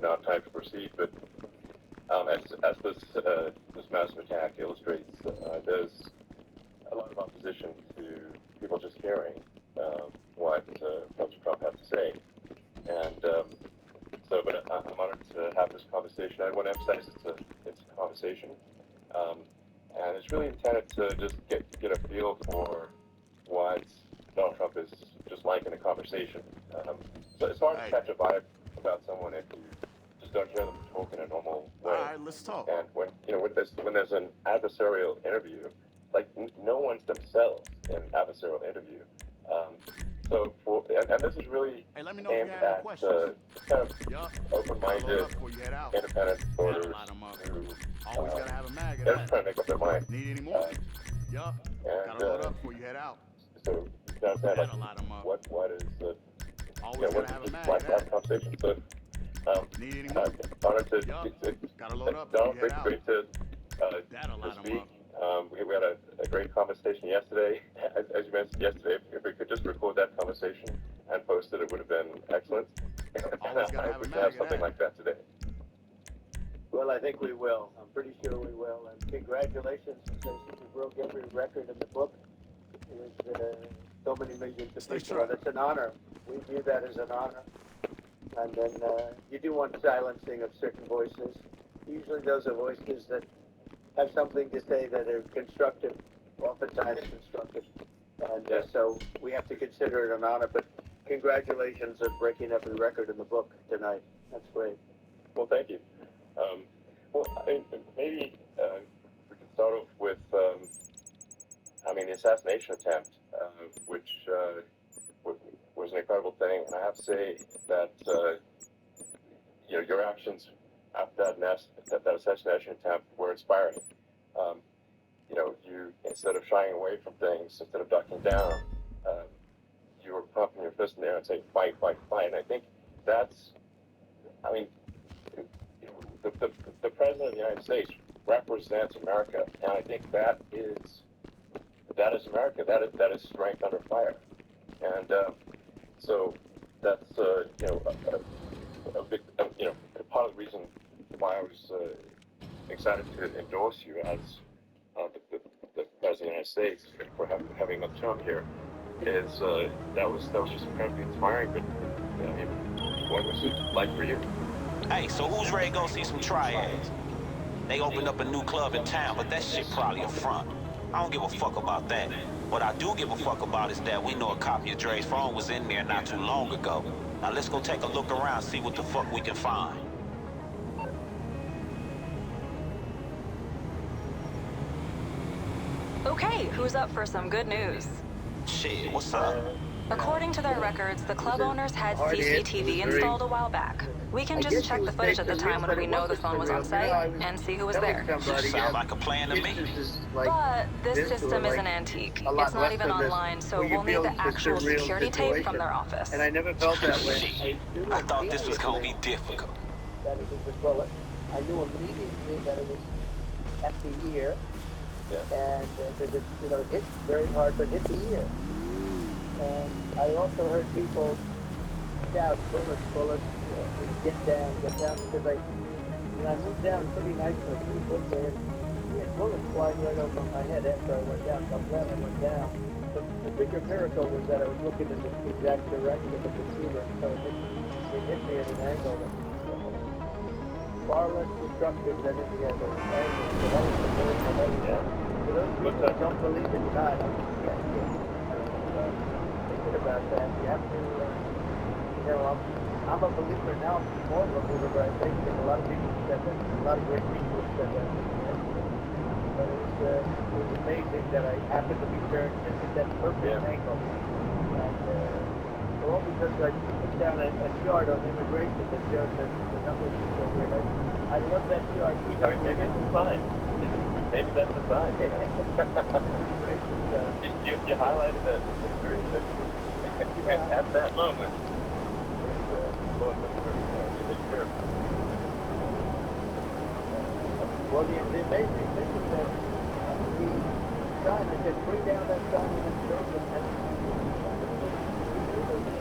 now time to proceed. But as this massive attack illustrates, there's a lot of opposition to people just hearing what President Trump has to say. And but I'm honored to have this conversation. I want to emphasize it's a conversation, and it's really intended to just get a feel for what Donald Trump is just like in a conversation. So it's hard to catch a vibe about someone if you just don't hear them talk in a normal way. All right, let's talk. And when there's an adversarial interview, like no one's themselves in an adversarial interview. And this is really Hey, let me know aimed if you have at questions. kind of open-minded, independent voters who Always gotta have a mag at they're just trying to make up their mind. Need any more? Yup. Gotta load up before you head out. So you can understand like what is Always gotta have a mag why at have a conversation. So Need any more? honored to Gotta load up Donald, before you head great to speak. We had a great conversation yesterday. As you mentioned yesterday, if we could just record that conversation and post it, it would have been excellent. And I hope we can have something like that today. Well, I think we will. I'm pretty sure we will. And congratulations, Stacey. You broke every record in the book. With so many millions of people. That's an honor. We view that as an honor. And then you do want silencing of certain voices. Usually those are voices that have something to say that are constructive, oftentimes constructive. And so we have to consider it an honor. But congratulations on breaking every record in the book tonight. That's great. Well, thank you. Maybe we could start off with, the assassination attempt, which was an incredible thing. And I have to say that, your actions after that assassination attempt were inspiring. You, instead of shying away from things, instead of ducking down, you were pumping your fist in the air and saying, fight, fight, fight. And I think that's, the President of the United States represents America, and I think that is America. That is strength under fire, and so that's a big part of the reason why I was excited to endorse you as the President of the United States for having a term here. Is that was just incredibly inspiring. But what was it like for you? Hey, so who's ready to go see some triads? They opened up a new club in town, but that shit probably a front. I don't give a fuck about that. What I do give a fuck about is that we know a copy of Dre's phone was in there not too long ago. Now let's go take a look around, see what the fuck we can find. Okay, who's up for some good news? Shit, what's up? According to their records, the club owners had CCTV installed a while back. We can just check the footage at the time when we know the phone was on site and see who was there. Sounds like a plan to me. But this system is an antique. It's not even online, so we'll need the actual security tape from their office. And I never felt that way. I thought this was gonna be difficult. That it was a bullet. I knew immediately that it was at the ear. And because it hit very hard, but hit the ear. And I also heard people shout, bullets, bullets, get down, because I moved down pretty nicely, pretty quickly, and we had bullets flying right over my head after I went down, so I'm glad I went down. But the bigger miracle was that I was looking in the exact direction of the receiver, so it hit me at an angle that was far less destructive than any other angle. So that was the first one. For those people that don't believe in God, about that. You have to, I'm a believer now, more of a believer, I think, and a lot of people said that, a lot of great people said that. But it was amazing that I happened to be turned just at that perfect angle. And all because I put down a chart on immigration that shows that the numbers are so great. I love that chart. Maybe it's a sign. Maybe that's a sign. You highlighted that. At that moment, well, the amazing thing is that the sign that said, bring down that sign and show them that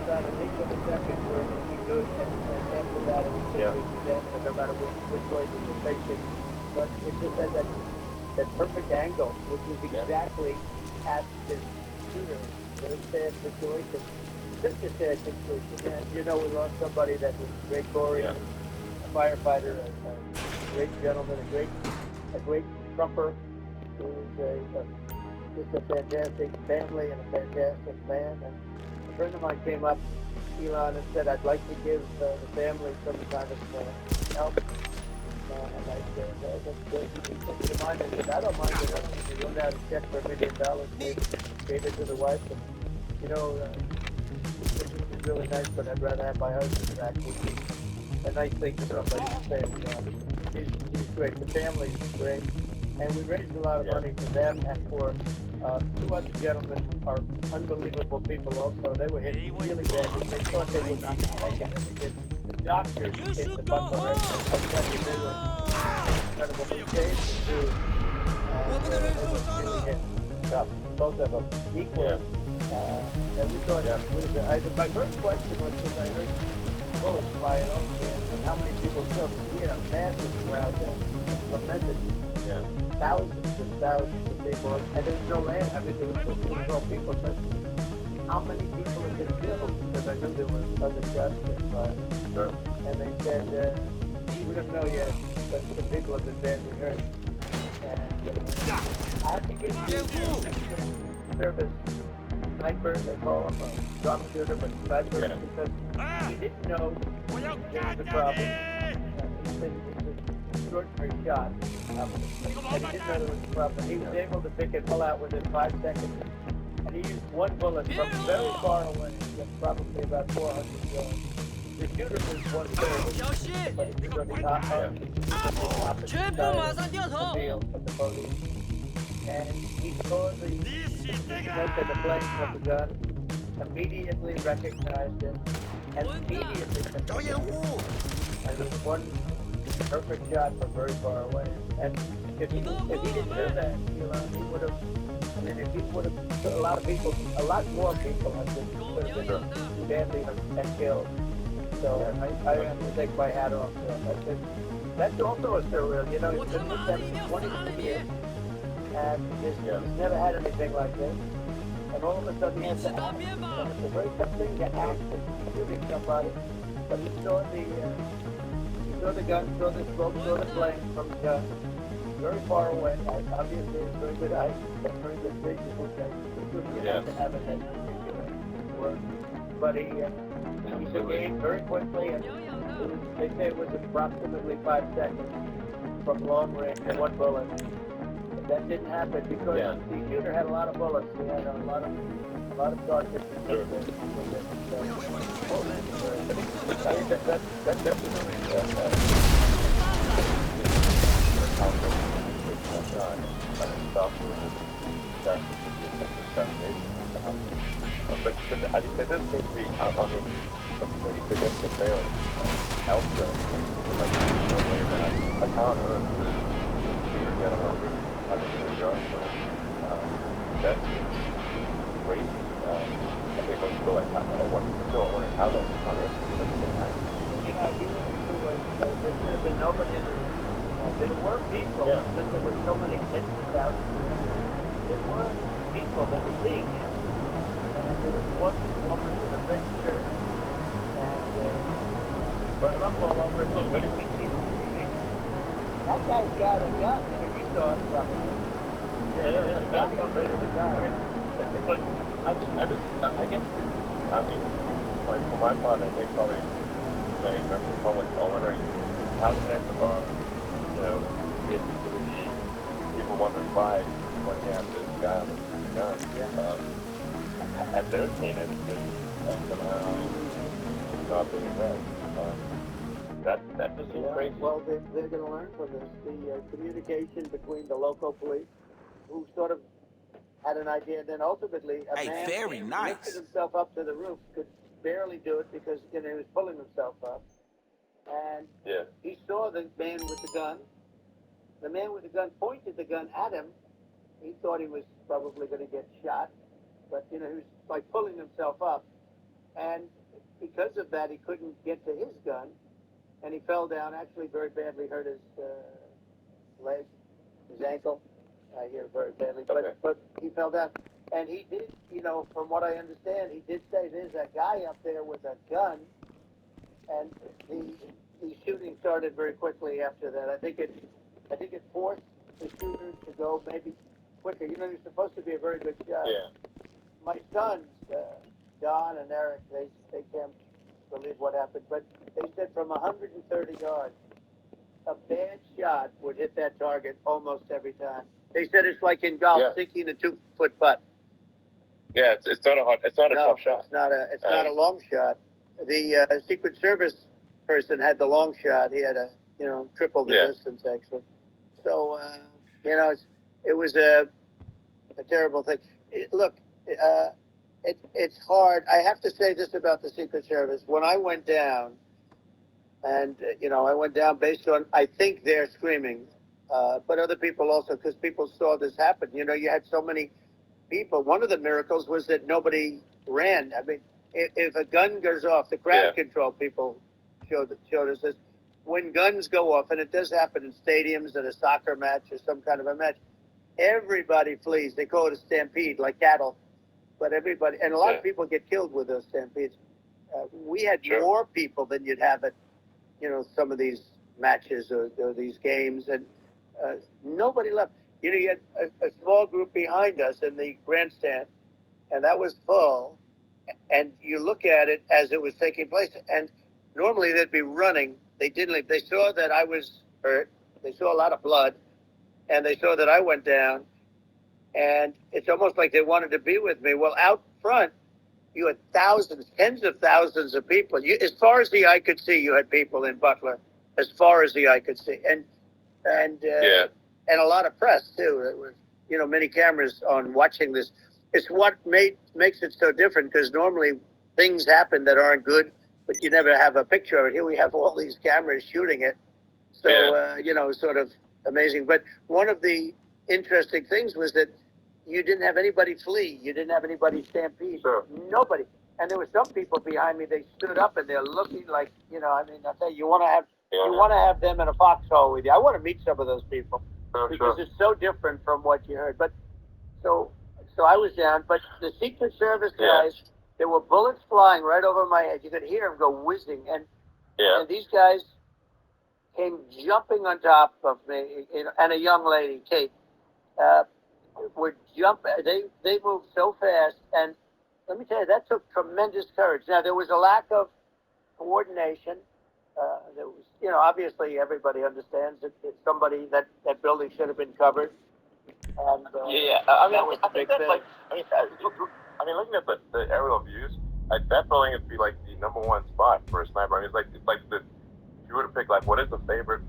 about an eighth of a second where we go and after that matter which way you stand, no matter which way you're facing. But it just had that perfect angle, which was exactly at this shooter. Very sad situation. Such a sad situation. And, you know, we lost somebody that was a great warrior, a firefighter, a great gentleman, a great trumper, who was just a fantastic family and a fantastic man. And a friend of mine came up, Elon, and said, I'd like to give the family some kind of help. And I said, that's good. He said, mind? I said, I don't mind it. He wrote out a check for $1 million, gave it to the wife. And, you know, this is really nice, but I'd rather have my husband back, which is a nice thing for somebody to say. He's great. The family is great. And we raised a lot of money for them and for two other gentlemen are unbelievable people also. They were hit really bad. They thought they would not make it. The doctors in the Buffalo area, I tell you, they were incredible. We saved the two, and they were really hit tough. Both of them equal. And we thought, my first question was, because I heard bullets fly over and how many people killed? We had a massive crowd there, tremendous. Thousands and thousands of people, and there's no land. I mean, there was supposed to be 12 people, but how many people have been killed? Because I knew there were other shots been fired. Sure. And they said, we don't know yet, but the people have been badly hurt. And I have to give you service sniper, they call him a drop shooter, but sniper, because he didn't know there was a problem. It's an extraordinary shot. And he didn't know there was a problem. He was able to pick it all out within 5 seconds. And he used one bullet from very far away, probably about 400 yards. The shooter was one-third, but he was on the opposite side of the field of the police. And he saw the smoke and the flames of the gun, immediately recognized it, and immediately confessed it. And it was one perfect shot from very far away. And if he didn't do that, he would have, I mean, if he would have, a lot more people could have been badly and killed. So I have to take my hat off to him. That's also a surreal, you know, he's been with them for 22 years. And he's never had anything like this. And all of a sudden he has to act. And it's a very tough thing to act and shooting somebody. But he saw the gun, saw the smoke, saw the flame from the gun. Very far away. Obviously it's very good eyes, very good vision, which I couldn't have to have in that particular work. But he surveyed very quickly, and they say it was approximately 5 seconds from long range, one bullet. That didn't happen because the shooter had a lot of bullets. He had a lot of targets. Sure. I think that's definitely but I think there does seem to be, I mean, some pretty significant failings elsewhere. Like, I can't remember the gentleman having a job, that seems crazy. I think most people like, wondering how that's done. You know, there should have been nobody in there were people, but there were so many incidents out there. There were people that were seeing him. And there was one woman with a red shirt. And brought him up all over so many people. That guy's got a gun. You saw it probably. That's not ready to die. But I guess, I mean, like for my part, I think probably saying Republic wondering how the next bar, you know, people wondering why what happened to this guy with the gun. At their scene, it's somehow not being read. That just seems crazy. Well, they're going to learn from this. The communication between the local police, who sort of had an idea, and then ultimately a man lifted himself up to the roof, could barely do it because he was pulling himself up. And he saw the man with the gun. The man with the gun pointed the gun at him. He thought he was probably going to get shot, but he was like pulling himself up. And because of that, he couldn't get to his gun. and he fell down. Actually, very badly hurt his leg, his ankle. I hear very badly, but he fell down. And he did, from what I understand, he did say there's a guy up there with a gun, and the shooting started very quickly after that. I think it forced the shooter to go maybe quicker. You're supposed to be a very good shot. Yeah. My sons, Don and Eric, they can't believe what happened, but they said from 130 yards, a bad shot would hit that target almost every time. They said it's like in golf, sinking a 2-foot putt. Yeah, it's not a tough shot. It's not a long shot. The Secret Service person had the long shot. He had triple the distance actually. So it was a terrible thing. It's hard. I have to say this about the Secret Service. When I went down, and I went down based on, I think, their screaming, but other people also, because people saw this happen. You had so many people. One of the miracles was that nobody ran. I mean, if a gun goes off, the crowd control people showed us this. When guns go off, and it does happen in stadiums at a soccer match or some kind of a match, everybody flees. They call it a stampede, like cattle. But everybody, and a lot of people get killed with those stampedes. We had more people than you'd have at, some of these matches or these games, and nobody left. You had a small group behind us in the grandstand, and that was full. And you look at it as it was taking place, and normally they'd be running. They didn't leave. They saw that I was hurt. They saw a lot of blood, and they saw that I went down. And it's almost like they wanted to be with me. Well, out front, you had thousands, tens of thousands of people. As far as the eye could see, you had people in Butler, as far as the eye could see. And a lot of press, too. It was, many cameras on watching this. It's what makes it so different, because normally things happen that aren't good, but you never have a picture of it. Here we have all these cameras shooting it. So, sort of amazing. But one of the interesting things was that you didn't have anybody flee. You didn't have anybody stampede. Sure. Nobody. And there were some people behind me. They stood up and they're looking like, I tell you want to have them in a foxhole with you. I want to meet some of those people because it's so different from what you heard. But so I was down. But the Secret Service guys, there were bullets flying right over my head. You could hear them go whizzing, and these guys came jumping on top of me, and a young lady, Kate. Would jump. They moved so fast, and let me tell you, that took tremendous courage. Now there was a lack of coordination. There was, obviously everybody understands that it's somebody that building should have been covered. And I think that's like, looking at the aerial views, that building would be like the number one spot for a sniper. I mean, it's like if you were to pick what is the favorite?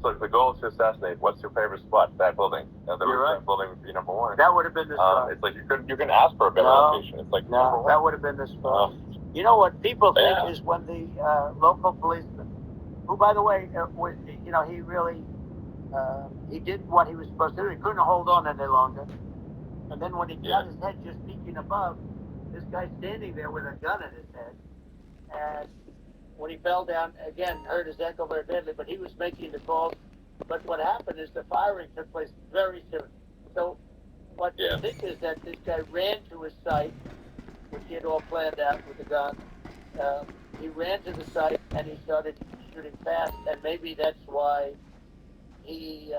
So if the goal is to assassinate, what's your favorite spot? That building. You're right. That building would be number one. That would have been the spot. It's like you can ask for a better location. It's like number one. That would have been the spot. You know what people think is when the local policeman, who by the way, he really, he did what he was supposed to do. He couldn't hold on any longer. And then when he got his head just peeking above, this guy standing there with a gun in his head, and when he fell down, again, hurt his ankle very badly, but he was making the calls. But what happened is the firing took place very soon. So what they think is that this guy ran to his site, which he had all planned out with the gun. He ran to the site, and he started shooting fast, and maybe that's why he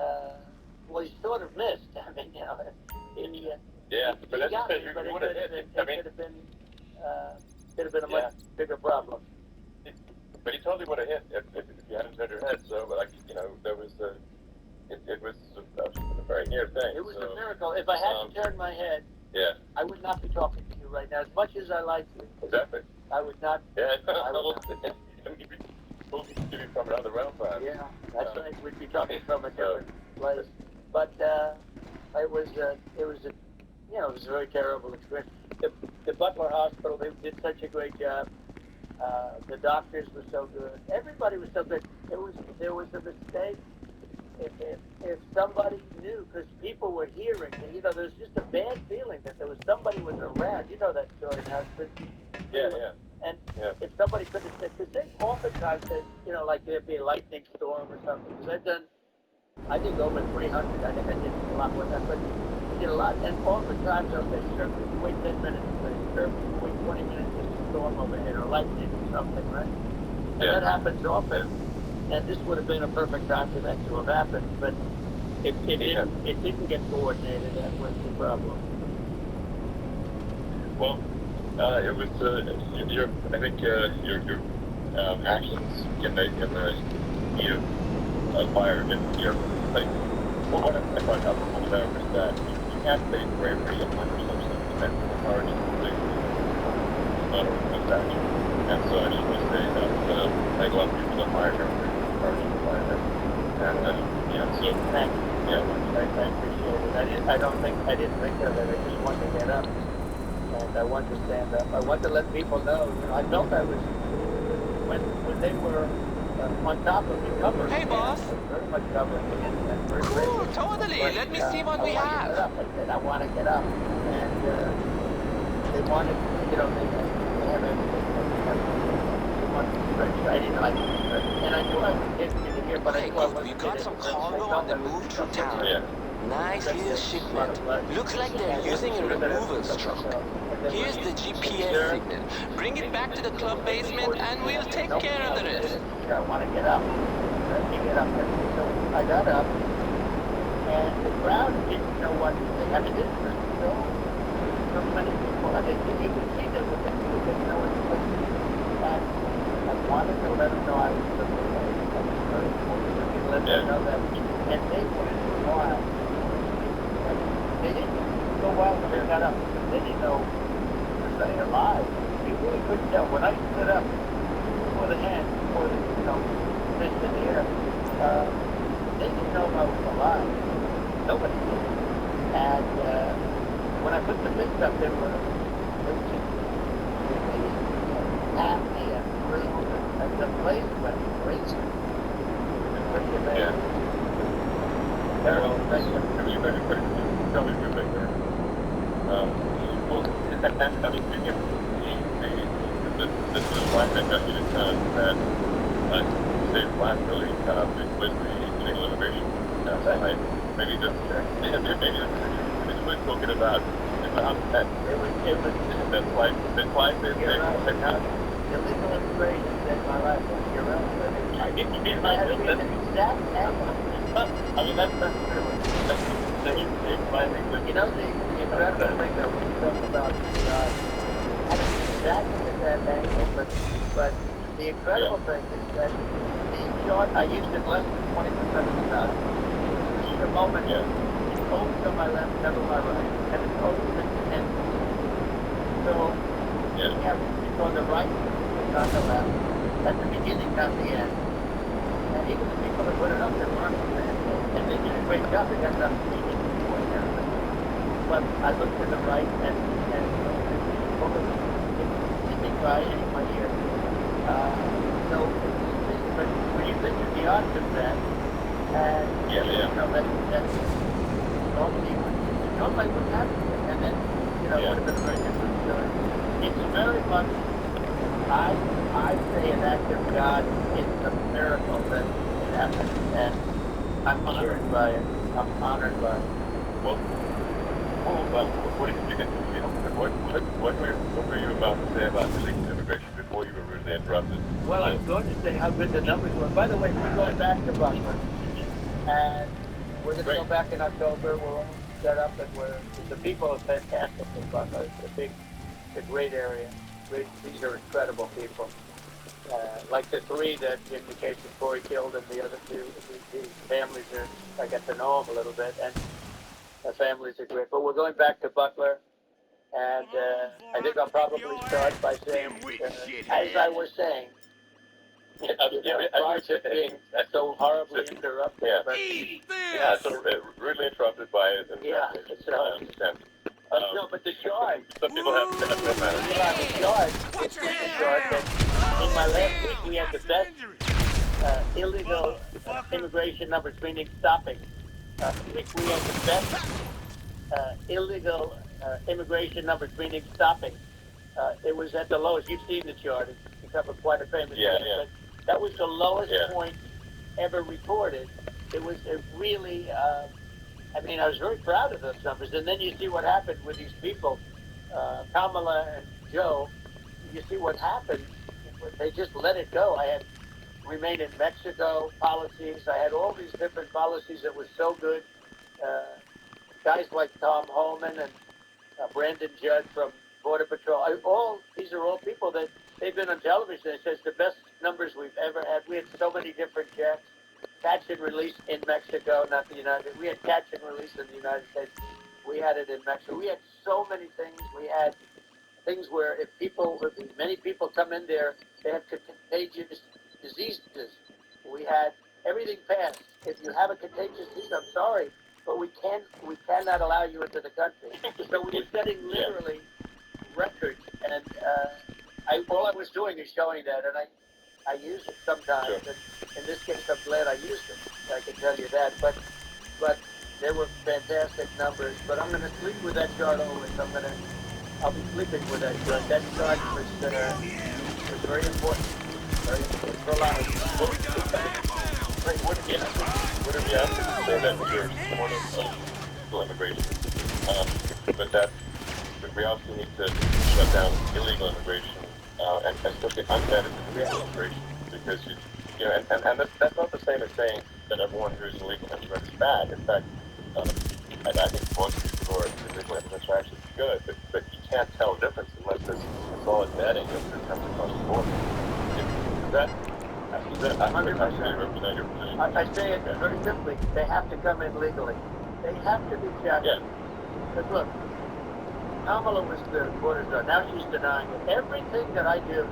sort of missed. I mean, but that's because you would have hit. It could have been a much bigger problem. But he totally would have hit if you hadn't turned your head. So, there was it was a very near thing. It was a miracle. If I hadn't turned my head, I would not be talking to you right now. As much as I like you, exactly, I would not. You'd be from another realm. Yeah, that's right. We'd be talking from a different place. But it was a very terrible experience. The Butler Hospital, they did such a great job. The doctors were so good. Everybody was so good. There was a mistake. If somebody knew, because people were hearing, there was just a bad feeling that there was somebody with a rat. You know that story, now. And if somebody could have said, because they oftentimes said, you know, like there'd be a lightning storm or something. Because I did over 300. I think I did a lot more than that, but I did a lot. And oftentimes they'll say, sir, could you wait 10 minutes? Sir, could you wait 20 minutes? There's a storm overhead or lightning or something, right? And that happens often. And this would have been a perfect time for that to have happened, but it didn't get coordinated. That was the problem. Well, it was. I think your actions in the heat of fire. Like, well, what I find helpful about is that you can't say bravery under such circumstances. The courage is not a transaction. And so I just want to say that I love people admire her courage and fire. And so thank you. Yeah, I appreciate it. I didn't think of it. I just wanted to get up. And I want to stand up. I want to let people know. You know, I felt I was when they were on top of me, covering. Hey, boss. Very much covering me. And very cool, grateful. totally. But, let me see what we have. I said I want to get up, and they wanted, you know, they have everything. They wanted to stretch. I didn't like to stretch, and I knew I was getting to here, but I knew I wasn't. We've got some cargo on the move through town. yeah. Nice little shipment. Looks like they're using a removals truck. Here's the GPS signal. Bring it back to the club basement and we'll take care of the rest. I want to get up. Let me get up. So I got up, and the crowd didn't know what to think. I mean, this was so many people. I mean, you could see that with them, you didn't know what to think. And I wanted to let them know I was the way. I was very important to let them know that. And they went wild. They didn't go wild when they got up. They didn't know were they alive. You really couldn't tell. When I stood up for the hand, for the, you know, fist in the air, they didn't know I was alive. Nobody did. And when I put the fist up, they were just happy and thrilled, and the place went crazy. It was pretty amazing. Well, thank you. Tell me your thing there. Well, and I mean, speaking of the slide that got you to that saved last really was the illegal immigration slide. Maybe just we're talking about that. It was that slide that had illegal immigration saved my life. You're right. I didn't get my husband. I mean, that's true. You know, the incredible thing that we talk about, I don't know exactly at that angle, but the incredible thing is that the shot, I used it less than 20% of the time. Each moment, it's always on my left, never my right, and it's always at the end. So, it's on the right, it's on the left, at the beginning, not the end. And even the people that put it up there weren't and they did a great job. They got enough to eat before and everything. But I looked to the right and it didn't cry any of my ears. So, but when you think of the odds of that, and you know, that's normally what's happening. And then, you know, it would have been a very different story. It's very much, I say an act of God. It's a miracle that it happened. And I'm honored by it. I'm honored by it. Well, what were you about to say about illegal immigration before you were rudely interrupted? Well, I was going to say how good the numbers were. By the way, we're going back to Buckland, and we're going to go back in October. We're all set up, and the people are fantastic in Buckland. It's a great area. These are incredible people. Like the three that, in the case of Corey killed, and the other two, these families I got to know them a little bit, and the families are great. But we're going back to Butler, and I think I'll probably start by saying, as I was saying, prior to being so horribly interrupted. Yeah, but, so rudely interrupted by it. And, yeah, I understand. no, but the charge. Some people have no matter. Yeah, the charge. It's the charge that in my last week we had the best illegal immigration numbers, meaning stopping. We had the best illegal immigration numbers, meaning stopping. it was at the lowest. You've seen the chart. It's become quite a famous chart. Yeah. But that was the lowest point ever recorded. It was really, I mean, I was very proud of those numbers. And then you see what happened with these people, Kamala and Joe. You see what happened. They just let it go. I had Remain in Mexico policies. I had all these different policies that were so good. Guys like Tom Holman and Brandon Judd from Border Patrol. These are all people that they've been on television. It says the best numbers we've ever had. We had so many different jets. Catch and release in Mexico, not the United States. We had catch and release in the United States. We had it in Mexico. We had so many things. We had things where if many people come in there, they have contagious diseases. We had everything passed. If you have a contagious disease, I'm sorry, but we cannot allow you into the country. So we were setting literally records, and all I was doing is showing that, and I use it sometimes. Sure. And in this case, I'm glad I used it. I can tell you that. But they were fantastic numbers. But I'm going to sleep with that chart always. I'll be sleeping with that chart. That chart was very important. Very important for a lot of people. What if you have to say that you're supportive of illegal immigration? But we also need to shut down illegal immigration, and especially unvetted illegal immigration, because and that's not the same as saying that everyone who's illegal immigrant is bad. In fact, I think most people who are illegal immigrants are actually good, but you can't tell the difference unless there's a solid vetting of who comes across the border. Does that actually represent your position? I say it very simply. They have to come in legally. They have to be checked. Yeah. But look, Kamala was the border czar. Now she's denying it. Everything that I do,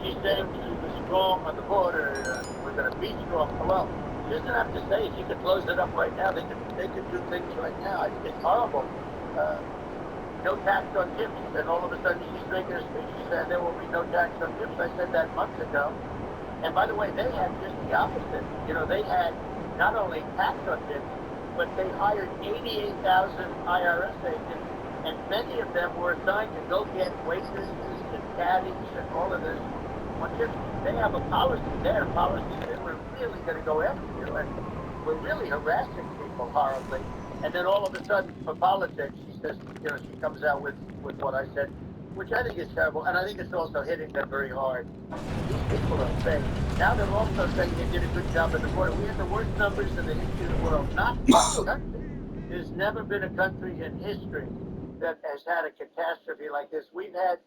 she's saying she was strong on the border. We're going to be strong. Well, she doesn't have to say it. She could close it up right now. They could do things right now. It's horrible. No tax on tips. And all of a sudden she's making a speech. She said there will be no tax on tips. I said that months ago. And by the way, they had just the opposite. They had not only tax on tips, but they hired 88,000 IRS agents, and many of them were assigned to go get waitresses and caddies and all of this. They have a policy. They had a policy that we're really going to go after you, and we're really harassing people horribly. And then all of a sudden, for politics, she says, she comes out with what I said, which I think is terrible, and I think it's also hitting them very hard. These people are fake. Now they're also saying they did a good job at the border. We have the worst numbers in the history of the world, not one country. There's never been a country in history that has had a catastrophe like this. We've had,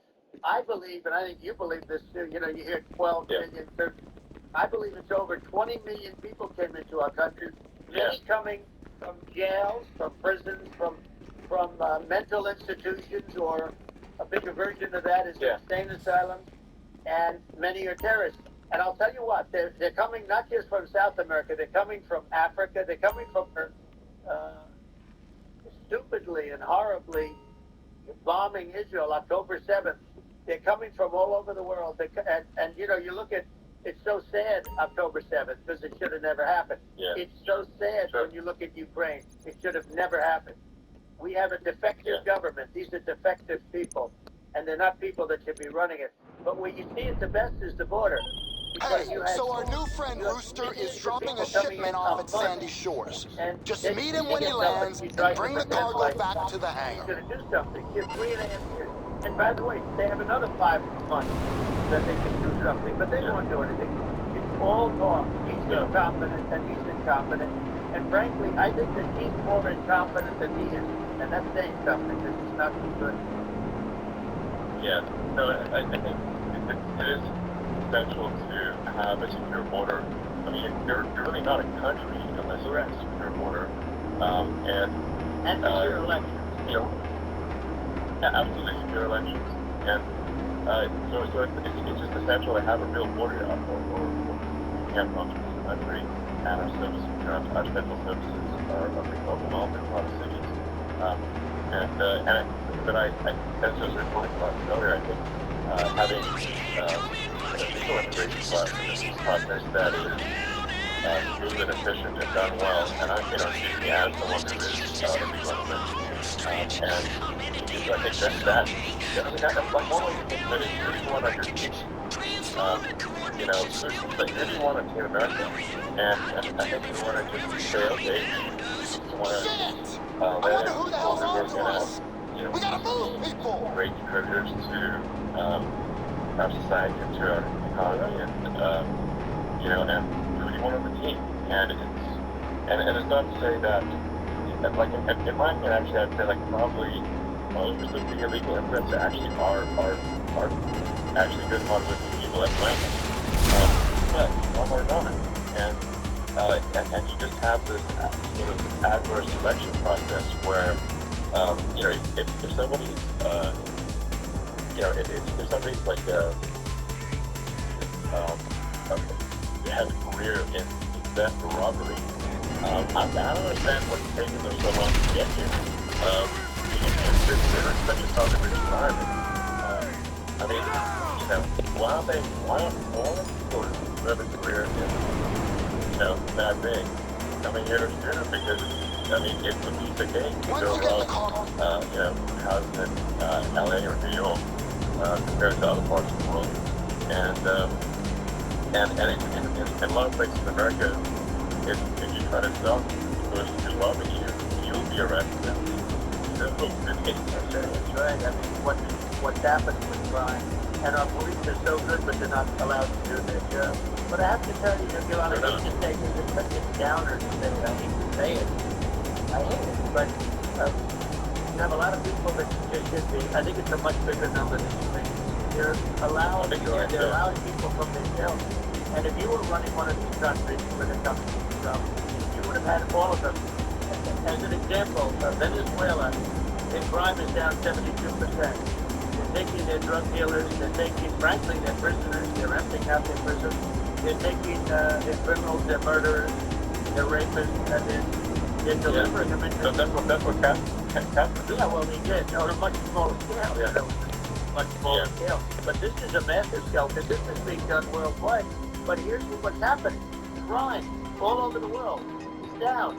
I believe, and I think you believe this too, you hear 12 million, 13. I believe it's over 20 million people came into our country, many coming from jails, from prisons, from mental institutions, or a bigger version of that is insane asylums, and many are terrorists. And I'll tell you what, they're coming not just from South America, they're coming from Africa, they're coming from stupidly and horribly bombing Israel October 7th. They're coming from all over the world. And you look at, it's so sad October 7th, because it should have never happened. Yeah. It's so sad when you look at Ukraine. It should have never happened. We have a defective government. These are defective people, and they're not people that should be running it. But where you see it the best is the border. Hey, so our new friend Rooster is dropping a shipment off at Sandy Shores. Just meet him when he lands and bring the cargo back to the hangar. He's going to do something. He has 3.5 years. And by the way, they have another 5 months that they can do something, but they won't do anything. It's all talk. He's incompetent and he's incompetent. And frankly, I think that he's more incompetent than he is. And that's saying something, because he's not too good. Yeah, so I think it is essential to have a secure border. I mean, you're really not a country unless you have a secure border. And secure elections. Absolutely secure elections. And so it's just essential to have a real border, or we can't function as a country, and our services, our federal services are overwhelmed in a lot of cities. But that's just reporting about earlier, I think, having a legal immigration process that is smooth and efficient and done well. And I, speaking as someone who is illegal immigrant, and I think that's like one way to think of it is who do you want on your team? Who do you want on Team America? And I think we want to just say, okay, we want to I wonder who the hell's on to us. We gotta move, people. Great contributors to our society and to our economy, and and who do you want on the team? And it's not to say that, like in my opinion, actually, I'd say like probably most of the illegal immigrants actually are actually good, hardworking people at Atlanta. But some are not, and you just have this sort of adverse selection process where if somebody if somebody's like has a career in theft or robbery, I don't understand what's taking them so long to get here. They're in such a tough environment. Why aren't all people who have a career in bad things coming here to do it? Because it's a piece of cake to go housing in LA or New York compared to other parts of the world. And in a lot of places in America, if you try to stop those who love you'll be arrested. That's right. What's happened with crime, and our police are so good, but they're not allowed to do their job. But I have to tell you, there's a lot of hate to say this, it's such a downer to say it. I hate to say it. I hate it, but you have a lot of people that just should be. I think it's a much bigger number than you think. They're allowing people from their jails. And if you were running one of these countries with a company, you would have had all of them. As an example, Venezuela, their crime is down 72%. They're taking their drug dealers, frankly, their prisoners, they're emptying out their prisons. They're taking their criminals, their murderers, their rapists, and they're delivering them into... So that's what Castro did? Yeah, well, he did. On a much smaller scale. Yeah. Much smaller scale. But this is a massive scale, because this is being done worldwide. But here's what's happening. Crime all over the world is down.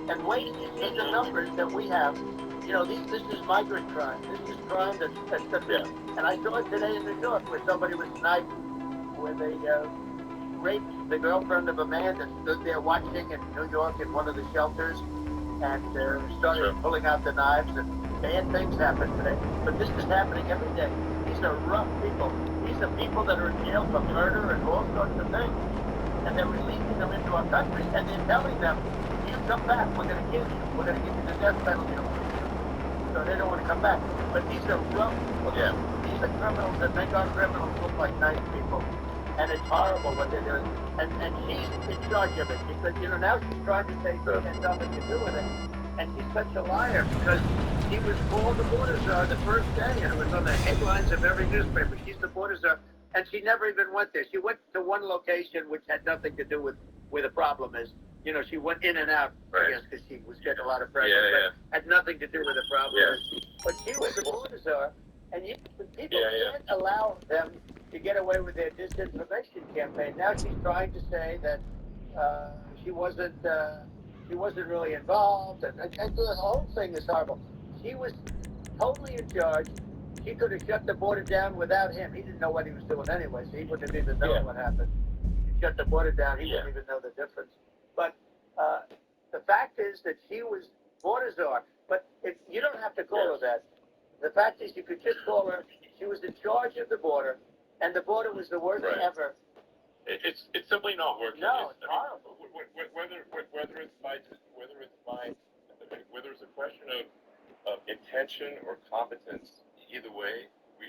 And wait, in the numbers that we have, this is migrant crime. This is crime that's going to be. And I saw it today in New York where somebody was sniped, where they raped the girlfriend of a man that stood there watching in New York in one of the shelters and started pulling out the knives, and bad things happen today. But this is happening every day. These are rough people. These are people that are in jail for murder and all sorts of things. And they're releasing them into our country, and they're telling them, you come back, we're going to kill you. We're going to give you the death penalty. So they don't want to come back. But these are rough people. Yeah. These are criminals that make our criminals look like nice people. And it's horrible what they're doing. And she's in charge of it. Because, now she's trying to say she had nothing to do with it. And she's such a liar because she was called the border czar the first day. And it was on the headlines of every newspaper. She's the border czar. And she never even went there. She went to one location which had nothing to do with where the problem is. She went in and out, I guess, because she was getting a lot of pressure. But had nothing to do with the problem. Yeah. But she was the border czar, and people can't allow them to get away with their disinformation campaign. Now she's trying to say that she wasn't really involved, and the whole thing is horrible. She was totally in charge. She could have shut the border down without him. He didn't know what he was doing anyway, so he wouldn't have even known what happened. He shut the border down. He wouldn't even know the difference. But the fact is that she was border czar. But you don't have to call her that. The fact is you could just call her, she was in charge of the border, and the border was the worst ever. It's simply not working. No, it's horrible. Whether it's a question of intention or competence, either way, we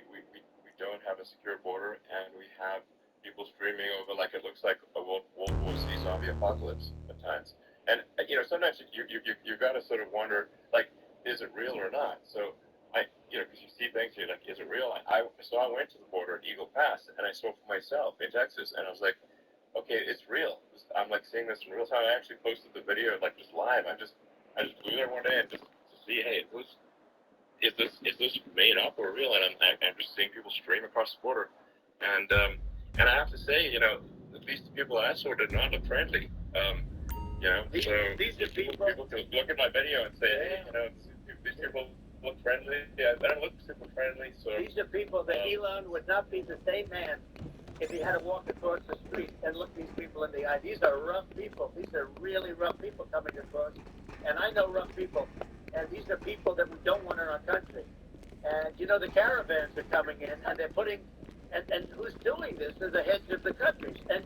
don't have a secure border, and we have people streaming over like it looks like a World War C zombie apocalypse at times. And sometimes you got to sort of wonder, like, is it real or not? So because you see things, you're like, is it real? So I went to the border at Eagle Pass, and I saw for myself in Texas, and I was like, okay, it's real. I'm like seeing this in real time. I actually posted the video like just live. I just flew there one day and just to see, hey, is this made up or real? And I'm just seeing people stream across the border, and I have to say, these people I sort of not friendly. You know, these are people can look at my video and say, hey, you know, these people look friendly. Yeah, they don't look super friendly. So these are people that Elon would not be the same man if he had to walk across the street and look these people in the eye. These are rough people. These are really rough people coming across. And I know rough people. And these are people that we don't want in our country. And, you know, the caravans are coming in, and they're putting, and who's doing this are the heads of the countries. And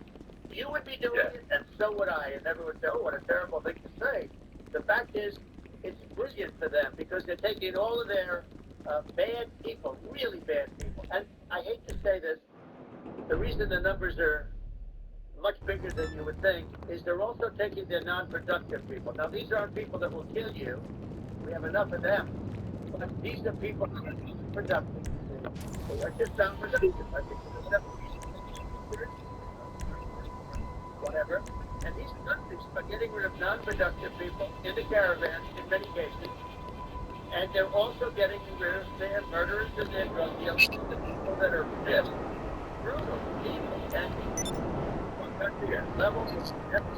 you would be doing it, and so would I. And everyone would say, oh, what a terrible thing to say. The fact is, it's brilliant for them, because they're taking all of their bad people, really bad people. And I hate to say this, the reason the numbers are much bigger than you would think is they're also taking their non-productive people. Now, these aren't people that will kill you. We have enough of them. But these are people who are productive. They are just non-productive. I think they're whatever. And these countries are getting rid of non-productive people in the caravans in many cases. And they're also getting rid of their murderers and their drug dealers, the people that are just brutal, evil, and one country at levels of every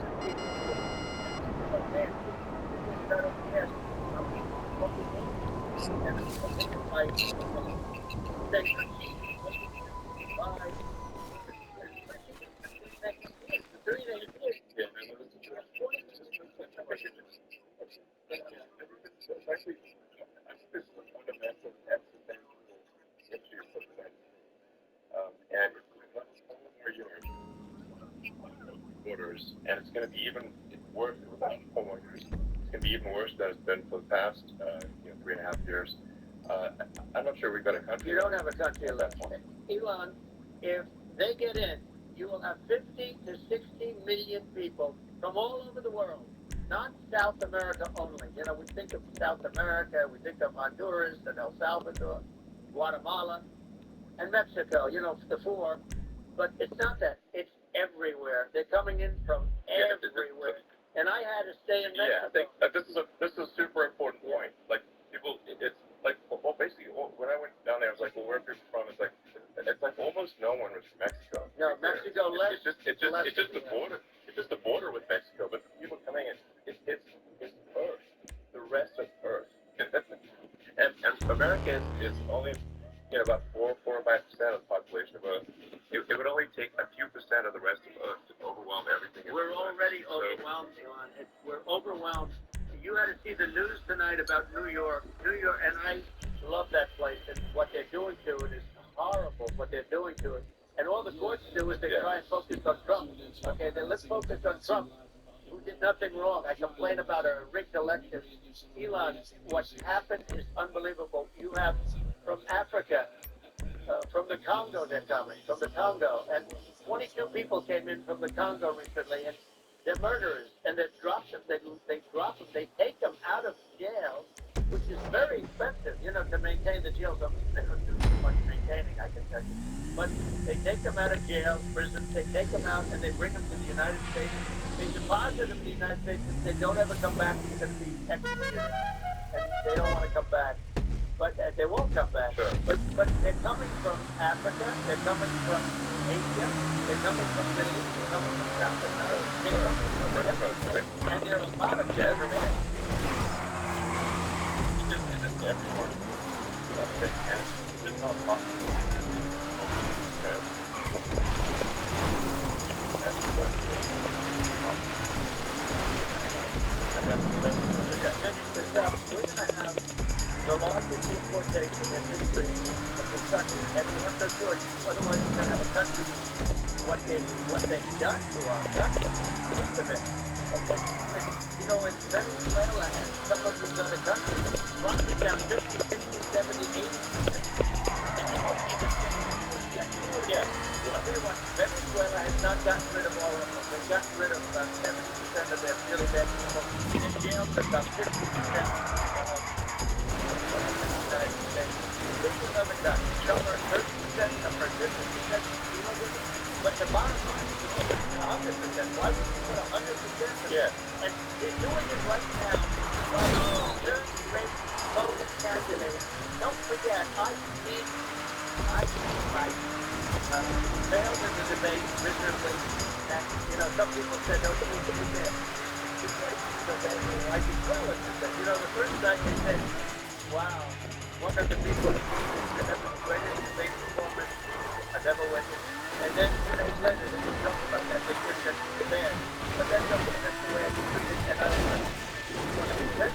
and it's going to be even worse. It's going to be even worse than it's been for the past 3.5 years. I'm not sure we've got a country. You don't have a country left. Elon, if they get in, you will have 50 to 60 million people from all over the world, not South America only. You know, we think of South America, we think of Honduras and El Salvador, Guatemala, and Mexico, you know, the four. But it's not that. It's everywhere. They're coming in from everywhere. And I had to stay in Mexico. Yeah, I think this is a super important point. Like, people, it's like, well, basically, when I went down there, I was like, well, where are people from? It's like almost no one was from Mexico. No, Mexico less. It's just the border. It's just the border with Mexico. But the people coming in, it's Earth, the rest of Earth. and America is only about 4 or 5% of the population of Earth. It would only take a few percent of the rest of Earth to overwhelm everything. We're already overwhelmed, Elon. We're overwhelmed. You had to see the news tonight about New York, and I love that place, and what they're doing to it is horrible, what they're doing to it. And all the courts do is they try and focus on Trump. Okay, then let's focus on Trump, who did nothing wrong. I complain about a rigged election. Elon, what happened is unbelievable. You have from Africa, from the Congo they're coming, from the Congo. And 22 people came in from the Congo recently, and they're murderers, and they drop them. They drop them. They take them out of jail, which is very expensive, to maintain the jails. They don't do too much maintaining, I can tell you. But they take them out of jail, prison. They take them out, and they bring them to the United States. They deposit them in the United States. If they don't ever come back, they're going to be executed. And they don't want to come back. But they won't come back. Sure. But they're coming from Africa, they're coming from Asia, they're coming from Middle East, they're coming from South America, they're coming from everywhere. And there are a lot of dead men. It's just everywhere. It's not possible. The largest deportation in history of the country, and we have no choice. Otherwise, we're going to have a country. What they've done to our country, think of it. Okay. In Venezuela and some of these other countries, crime is down 50, 60, 70, 80%. Yeah. I'll tell you what, Venezuela has not gotten rid of all of them. They've gotten rid of 70% of their really bad people. In jails, about 50%. Another country. Some are 30%, some are 50%, but the bottom line is 100%. Why would you put 100%? Yeah. And they're doing it right now by third-rate voting candidates. Don't forget, I think right. failed in the debate miserably. And, some people said, no, he did. I could tell it. The first night they said, wow, one of the people that have the greatest debate performance I've ever witnessed. And then 2 days later, they would talk about that, they couldn't get the band. But that's okay, that's the way I do it. And I was like,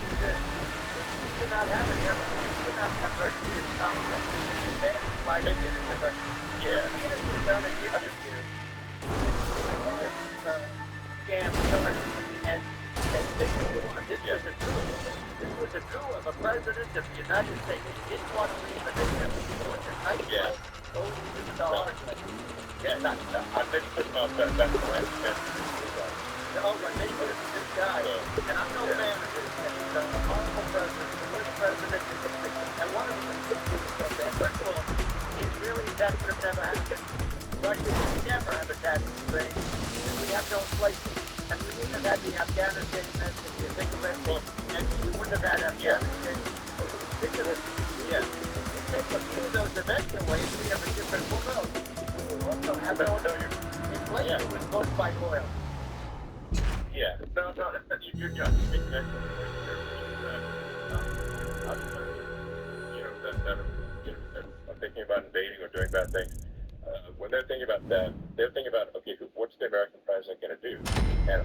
you should not have it here. You should not have her to this conference. The band is why they did it. But, yeah, it's done it the other year. Scam started, and this was a coup of a president of the United States. He didn't want to leave, but they kept him going to night club, going to the argument. Yeah, I've been putting off that's the way it's been. Oh, but they put it to this guy, and I'm no fan of this. He's a horrible president, the worst president in history. And one of the things that, first of all, is really that could have never happened. Russia would never have attacked Ukraine. We have no inflation. And we wouldn't have had the Afghanistan events, if you think of it, and we wouldn't have had Afghanistan. Ridiculous. Yeah. Take a few of those events away, we have a different world. We would also have no inflation was caused by oil. Yeah. No, you're just I'm thinking about invading or doing bad things. When they're thinking about that, they're thinking about, okay, what's the American president going to do? And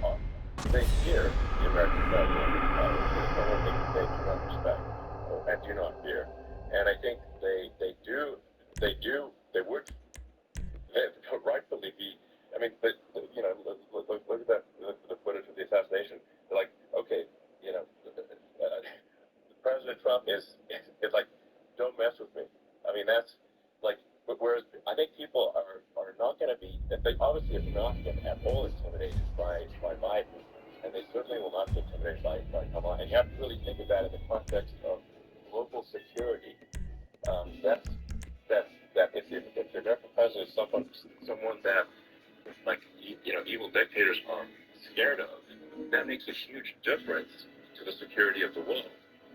they fear the American president. There's no one they do not respect and do not fear. And I think they would rightfully be, I mean, look at that, the footage of the assassination. They're like, okay, President Trump is like, don't mess with me. I mean, that's like, whereas I think people are not going to be, they obviously are not at all intimidated by Biden, and they certainly will not be intimidated by Kamala. And you have to really think of that in the context of local security. If the American president is someone that, like, evil dictators are scared of, that makes a huge difference to the security of the world.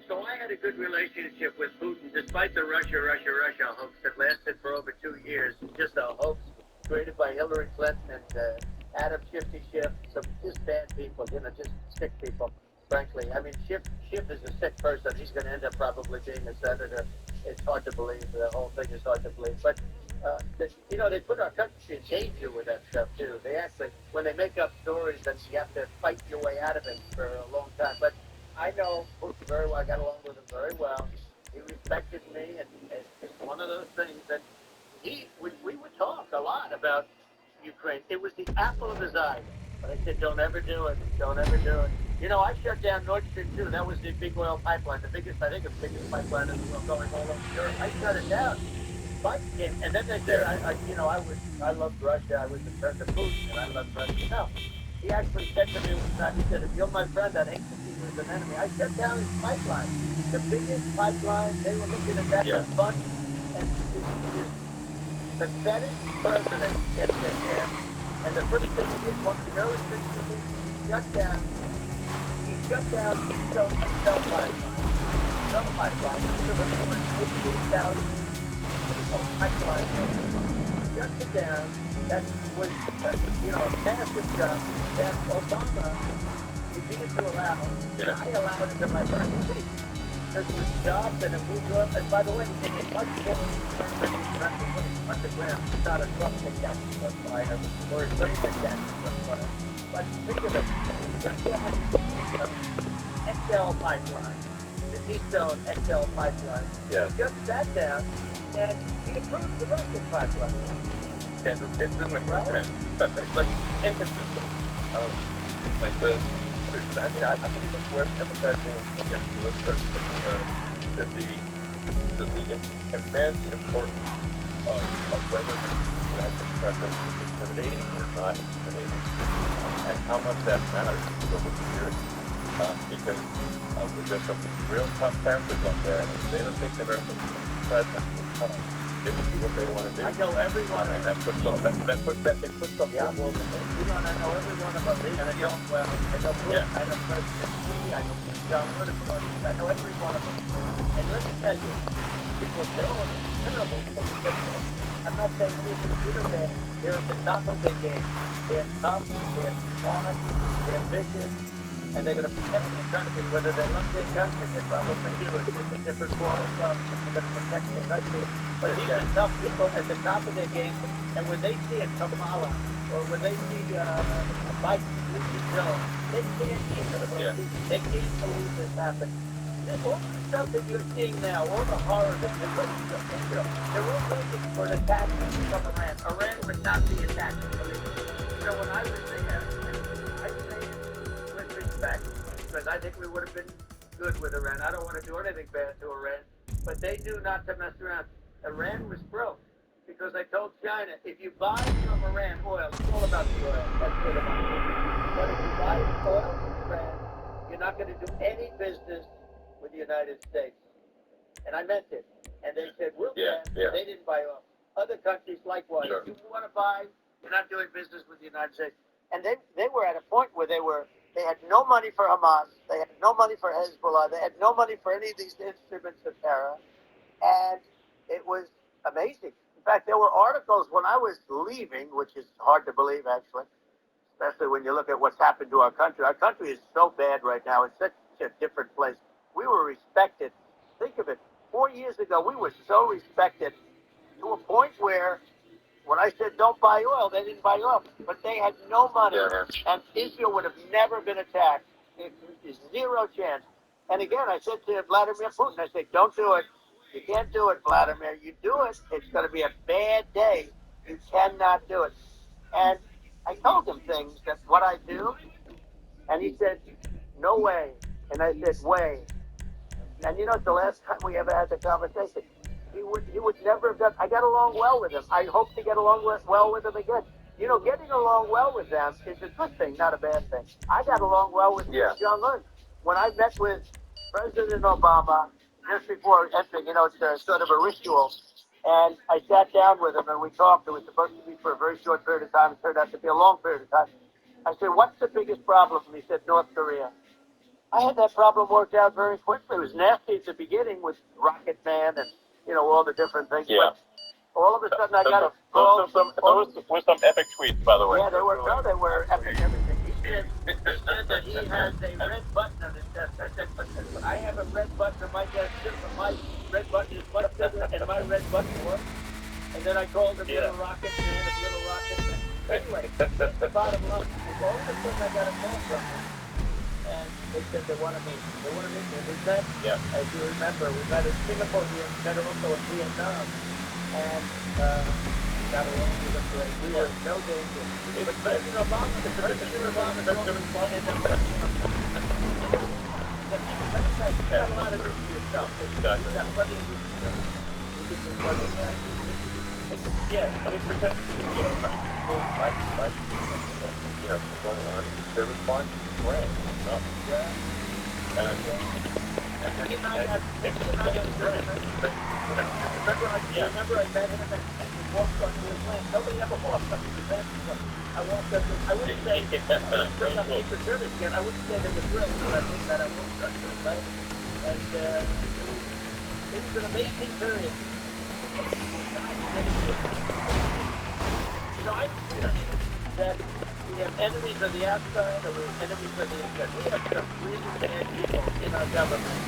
So I had a good relationship with Putin, despite the Russia hoax that lasted for over 2 years. Just a hoax created by Hillary Clinton and Adam Schiff, some just bad people, just sick people, frankly. I mean, Schiff is a sick person. He's going to end up probably being a senator. It's hard to believe. The whole thing is hard to believe. But, they put our country in danger with that stuff, too. They actually, when they make up stories, then you have to fight your way out of it for a long time. But I know Putin very well. I got along with him very well. He respected me, and it's one of those things that we would talk a lot about Ukraine. It was the apple of his eye. But I said, don't ever do it. Don't ever do it. I shut down Nord Stream 2. That was the big oil pipeline, the biggest pipeline in the world going all over Europe. I shut it down. And then they said, I loved Russia. I was a friend of Putin, and I loved Russia. No. He actually said to me one time, he said, if you're my friend, I'd hate to see you as an enemy. I shut down his pipeline. The biggest pipeline, they were looking at that as fun. And this pathetic president gets in there. And the first thing he did, one of the early things he did, he shut down Excel pipeline. Excel pipeline. There were 88,000 pipeline. Shut it down. That was, a massive job that Obama needed to allow. Yeah. I allowed it to my first seat. Because it was jobs and it moved up. And by the way, it was much more underground. It's not a truck that catches on fire, or a train that catches on fire. But think of it. XL pipeline. The Keystone XL pipeline. Yeah. Shut that down, and he approved the Russian pipeline. And it's been like that. It's like inconsistent. Like the, I think it's worth emphasizing against the listeners that the immense importance of whether the United President is intimidating or not intimidating, and how much that matters to global security. Because there's some real tough characters out there, and if they don't think the American president will come, they will do what they want to do. I know everyone, and they put some envelope in there. I know everyone about me, and I know, well, I know Bush, I know President Kennedy, I know John Woodard, I know every one of them. And let me tell you, people say, oh, it's terrible. I'm not saying anything good or bad. They're at the top of their game. They're tough, they're smart, they're ambitious, and they're going to protect their country. Whether they love their country, they probably do. It's a different form of love. They're going to protect their country. But these are tough people at the top of their game, and when they see a Kamala, or when they see Biden losing Joe, they can't believe this happened. All the stuff that you're seeing now, all the horror that they're all waiting for an attack from Iran. Iran would not be attacked, believe me. When I was there, I say it with respect, because I think we would have been good with Iran. I don't want to do anything bad to Iran, but they knew not to mess around. Iran was broke, because I told China, if you buy from Iran oil, it's all about the oil. That's what it is. But if you buy oil from Iran, you're not going to do any business with the United States. And I meant it. And they said, we'll They didn't buy off. Other countries likewise. Sure. If you want to buy, you're not doing business with the United States. And they were at a point where they had no money for Hamas, they had no money for Hezbollah, they had no money for any of these instruments of terror. And it was amazing. In fact, there were articles when I was leaving, which is hard to believe actually, especially when you look at what's happened to our country. Our country is so bad right now. It's such a different place. We were respected. Think of it. 4 years ago, we were so respected to a point where when I said don't buy oil, they didn't buy oil. But they had no money. And Israel would have never been attacked. Zero chance. And again, I said to Vladimir Putin, I said, don't do it. You can't do it, Vladimir. You do it, it's going to be a bad day. You cannot do it. And I told him things that what I do. And he said, no way. And I said, way. And you know, the last time we ever had the conversation, he would never have done. I got along well with him. I hope to get along well with him again. You know, getting along well with them is a good thing, not a bad thing. I got along well with Kim Jong-un. When I met with President Obama just before entering, you know, it's sort of a ritual. And I sat down with him and we talked. It was supposed to be for a very short period of time. It turned out to be a long period of time. I said, what's the biggest problem? And he said, North Korea. I had that problem worked out very quickly. It was nasty at the beginning with Rocket Man and, you know, all the different things. Yeah. But all of a sudden I got a call. Those were some epic tweets, by the way. Yeah, they were epic everything. He said that he has a red button on his desk. I said, I have a red button on my desk too, but my red button is much bigger and my red button works. And then I called him Little Rocket Man of Little Rocket Man. Anyway, the bottom line is all of a sudden I got a call from him. And they said they want to meet. They want to meet me. We met, as you remember, we met in Singapore, we met also in Vietnam. And got along with them great. We were in no danger. But President Obama told me, you got a lot of this to yourself. You got plenty of this to yourself. You can do plenty of that. Yeah, I mean, protect people, like, you know, going on, their response is great. Remember I met him and we walked on his land. Nobody ever walked on his land. I walked up I wouldn't say Secret Service again. I wouldn't say they were thrilled, but I think that I walked on his land. And it was an amazing period. You know, I that we have enemies on the outside or we have enemies on the inside. We have some really bad people in our government.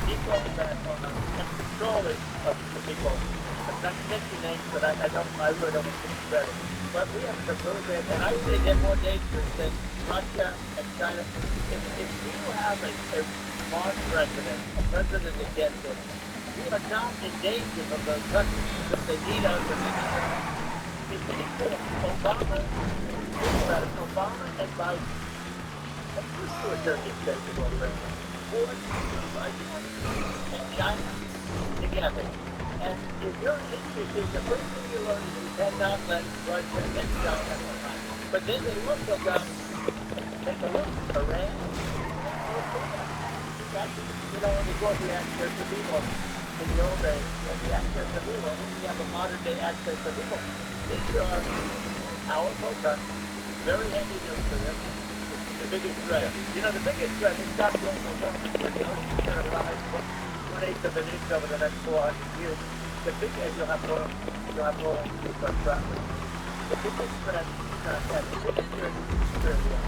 People that are controllers of the people. I'm not mentioning names, but I really don't want to take credit. But we have some really bad, and I say they're more dangerous than Russia and China. If you have a smart president, a president that gets it, we are not in danger from those countries because they need us and they need us. Obama and Biden, and to a certain extent, Ford, and China together. And if you're interested, the first thing you learn is you cannot let Russia and China behind. But then they look at take a look, Iran, you know, before the access to people in the old days, the access to people, we have a modern day access to people. These are powerful countries, very heavy nuclear. The biggest threat. You know, the biggest threat is not global warming. We're going to rise 1/8 of an inch over the next 400 years. the big, and you'll have more people on traffic. The biggest threat, the biggest threat is Syria.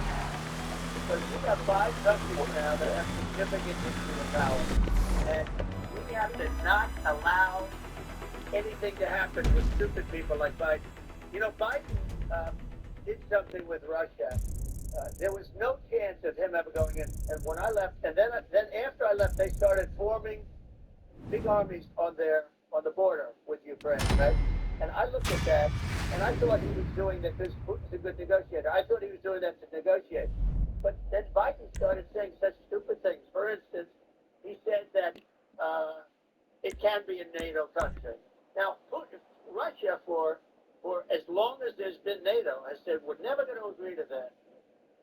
Because we have 5 countries now that have significant nuclear power. And we have to not allow anything to happen with stupid people like Biden. You know, Biden did something with Russia. There was no chance of him ever going in. And when I left, and then after I left, they started forming big armies on the border with Ukraine, right? And I looked at that, and I thought he was doing that because Putin's a good negotiator. I thought he was doing that to negotiate. But then Biden started saying such stupid things. For instance, he said that it can be a NATO country. Now, Putin, Russia, for as long as there's been NATO, has said we're never going to agree to that.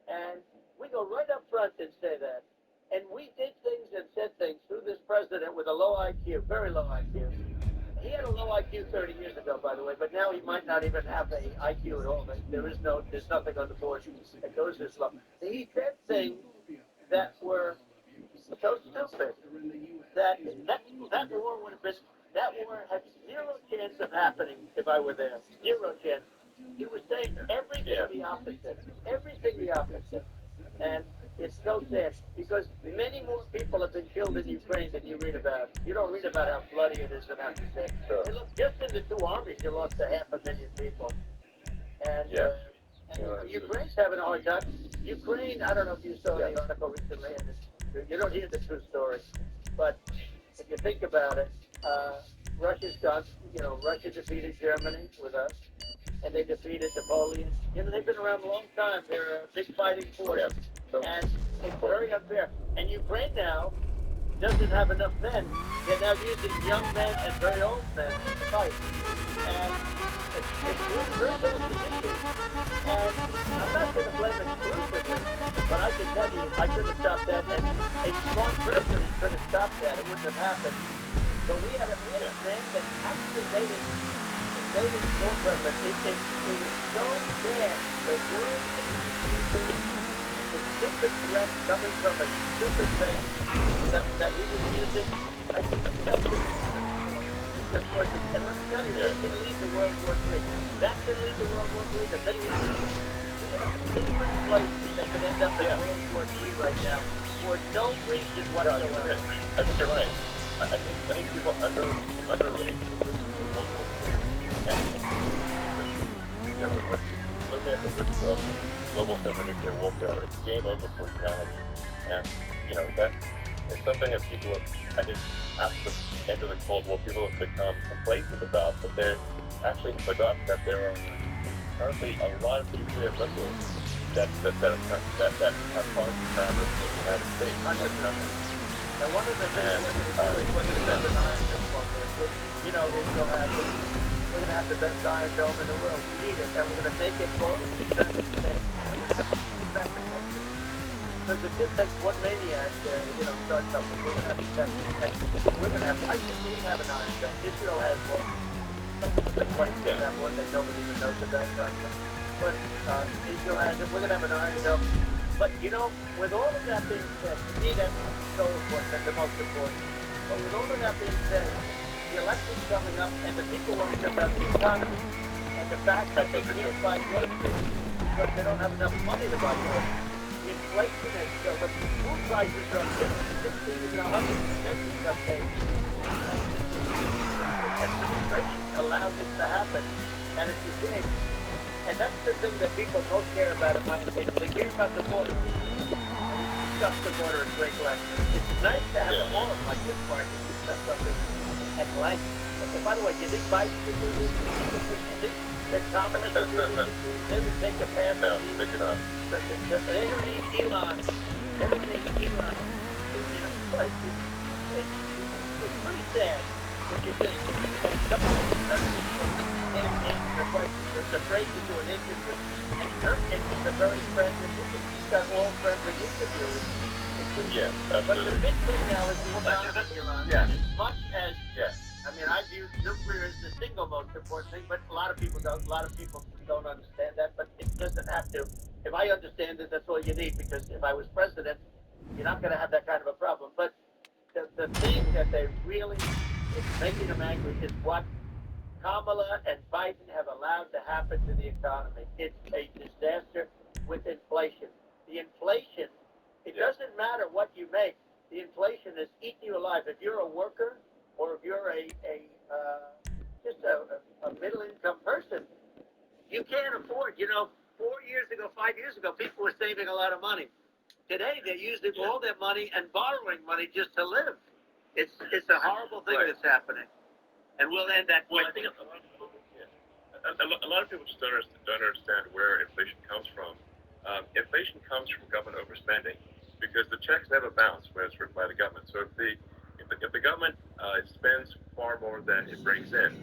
And we go right up front and say that. And we did things and said things through this president with a low IQ, very low IQ. He had a low IQ 30 years ago, by the way, but now he might not even have an IQ at all. There's nothing on the board that goes this low. He said things that were so stupid that war would have been, that war had zero chance of happening if I were there. Zero chance. He was saying everything the opposite. Everything the opposite. And it's so sad because many more people have been killed in Ukraine than you read about. You don't read about how bloody it is and how sad. Sure. And look, just in the 2 armies, you lost 500,000 people. And, Ukraine's having a hard time. Ukraine, I don't know if you saw the article recently, and you don't hear the true story. But if you think about it, Russia's done, Russia defeated Germany with us. And they defeated Napoleon. They've been around a long time. They're a big fighting force. And it's very unfair. And Ukraine now doesn't have enough men. They're now using young men and very old men to fight. And it's really very little position. And I'm not going to blame it exclusively, but I can tell you, I could have stopped that. And a smart person could have stopped that. It wouldn't have happened. But we had a man that actually made it. They was so perfect. It was so bad. The word the stupid threat coming from a stupid thing that he was using. I think that's and let me tell you, that's going to lead to World War III. That's going to lead to World War III. The thing is, different places that could end up in World War III right now for no reason whatsoever. I think you're right. I think people underrate look at the risk of global thermonuclear warfare. It's game over for humanity. And, that is something that people have, I think, after the end of the Cold War, people have become complacent about, but they're actually forgotten that there are currently a lot of nuclear missiles that have caused tremors in the United States. And one of the things when the Seven Iron Dome is going to happen. We're going to have the best Iron Dome in the world. We need it, and we're going to make it for because it just takes one maniac to, start something. We're going to have to test it. We're going to have, I think we have an Iron Dome. Israel has one. The place they have one that nobody even knows about. But Israel has it. We're going to have an Iron Dome. But, with all of that being said, to me that's so important. That's the most important. But with all of that being said, the election's coming up, and the people worry about the economy and the fact that they can't buy groceries because they don't have enough money to buy groceries. The inflation is still, but food prices are up 50, 60, even 100% in some cases. Administration allows it to happen, and it's a shame. And that's the thing that people most care about, in my opinion. They care about the border. And we discuss the border at great length. It's nice to have a forum like this part to discuss something at length. And by the way, do you think Biden would do this? Do you think that Thomas would do this? They would take a pass on they could not. They don't need Elon. They don't need Elon. It's pretty sad what you think. And someone can't answer the question. There's a phrase to do an interview. And it's a very friendly interview. He's got all friendly interviews. Yeah, but the big thing now is Elon. Yeah. As much as I view nuclear as the single most important thing, but a lot of people don't. A lot of people don't understand that. But it doesn't have to. If I understand it, that's all you need. Because if I was president, you're not going to have that kind of a problem. But the thing that they really It's making them angry. Is what Kamala and Biden have allowed to happen to the economy. It's a disaster with inflation. The inflation, it doesn't matter what you make. The inflation is eating you alive. If you're a worker or if you're just a middle-income person, you can't afford. 4 years ago, 5 years ago, people were saving a lot of money. Today, they're using all their money and borrowing money just to live. It's a horrible thing that's happening. And we'll end that. Well, I think a lot of people just don't understand where inflation comes from. Inflation comes from government overspending because the checks never bounce when it's written by the government. So if the government spends far more than it brings in,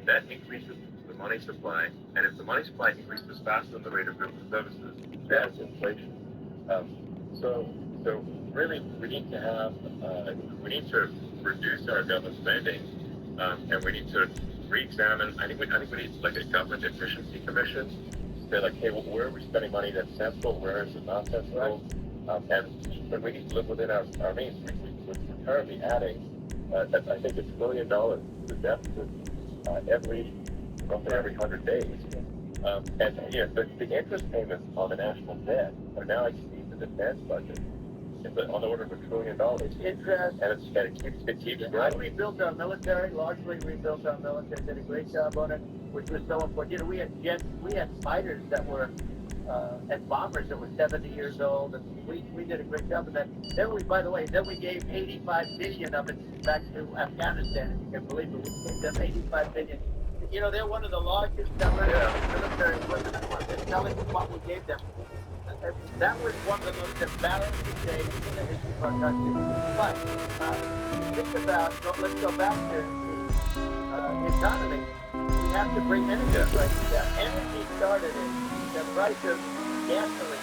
that increases the money supply, and if the money supply increases faster than the rate of goods and services, that's inflation. So really, we need to reduce our government spending, and we need to re-examine. I think we need like a government efficiency commission. Say like, hey, well, where are we spending money that's sensible? Where is it not sensible? But we need to live within our means. We're currently adding, I think, $1 trillion to the deficit roughly every 100 days. The interest payments on the national debt are now exceeding the defense budget. It's on the order of $1 trillion. It's interest, and it keeps growing. We rebuilt our military, largely rebuilt our military, did a great job on it, which was so important. We had fighters that were, and bombers that were 70 years old, and we did a great job of that. Then we gave $85 billion of it back to Afghanistan, if you can believe it. We gave them $85 billion. They're one of the largest sellers of military equipment. They're selling what we gave them. That was one of the most embarrassing days in the history of our country. But think about, let's go back to the economy. We have to bring energy prices down. Energy started in the price of gasoline.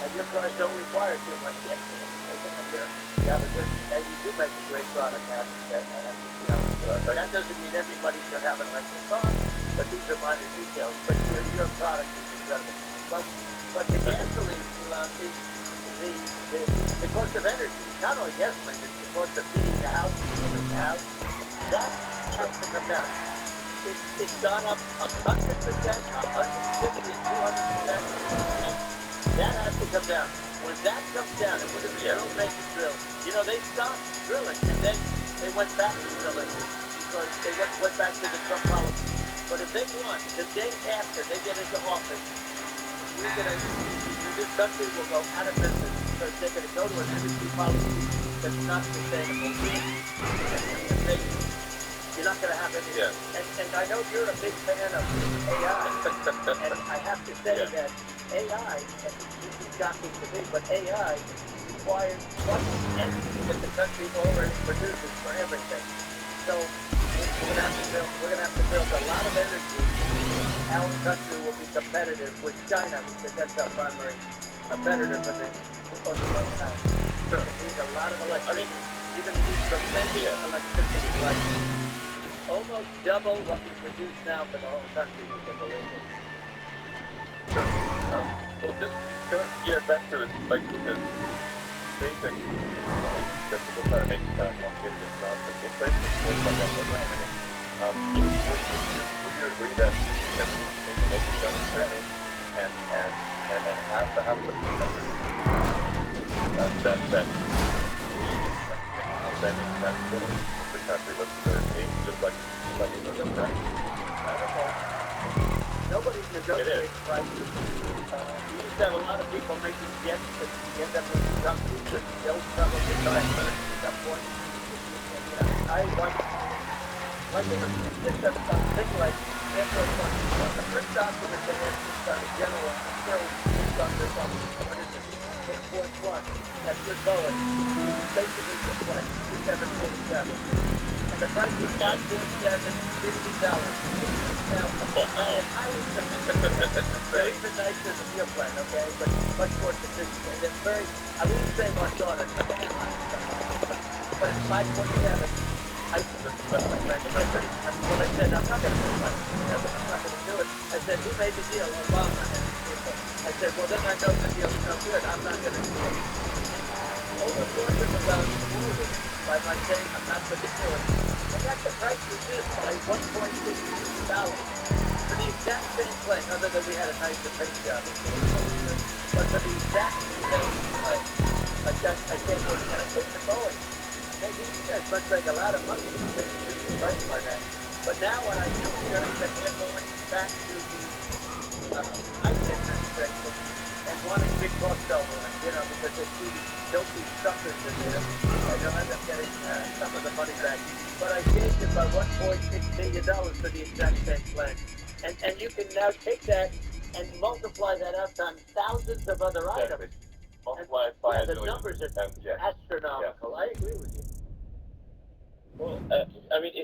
And your cars don't require too much gasoline. And you do make a great product out of that. That doesn't mean everybody should have an electric car, but these are minor details. But your product is incredible. But the gasoline is the cost of energy. Not only gasoline, it's the cost of heating the house, That has to come down. It's gone up 100%, 150, 200%. That has to come down. When that comes down, and when the don't make it drill, they stopped drilling, and then they went back to drilling because they went back to the Trump policy. But if they want, the day after they get into office, this country will go out of business because they're going to go to an energy policy that's not sustainable. You're not going to have any. Yeah. And I know you're a big fan of AI, and I have to say that AI, and this is shocking to me, but AI requires much energy that the country already produces for everything. So we're going to have to build a lot of energy. Our country will be competitive with China because that's our primary competitor for the world time. So it needs a lot of electricity. You're going to need tremendous electricity, like almost double what we produce now for the whole country, you can believe it. Well, just get back to this, like the basic that people try to make complicated this nonsense. Inflation is more like that. Would you agree that we need to make a demonstration and have to have the that spending that the country looks to just like it does that? Nobody's negotiating prices. You used to have a lot of people making gets that end up with companies that they'll probably try at some point. I like it's a thing like the first document they had a general under something. What is it? Air Force One. That's good going. Basically just like 747. And the price was $547, $50. Now, they're even nicer than your plan, okay? But much more sophisticated. They're very, I wouldn't say much on it, but it's 547. I said, I'm not going to do it. I'm not going to do it. I said, who made the deal? Obama. I said, well, then I know the deal's no good. I'm not going to do it. Over $400 by my saying I'm not going to do it. They got the price reduced by $1.6 million for the exact same plane, other than we had a nicer paint job. But for the exact same plane, I can't believe it. I think the Boeing, they didn't much like a lot of money to reduce the price by that. But now what I do hear is that they're going back to the Biden administration and wanting big cost overrun, because they see these filthy suckers in there, and they'll end up getting some of the money back. But I saved it by $1.6 million for the exact same plane. And you can now take that and multiply that out times thousands of other items. Multiply it by the numbers are astronomical. I agree with you. Well, I mean,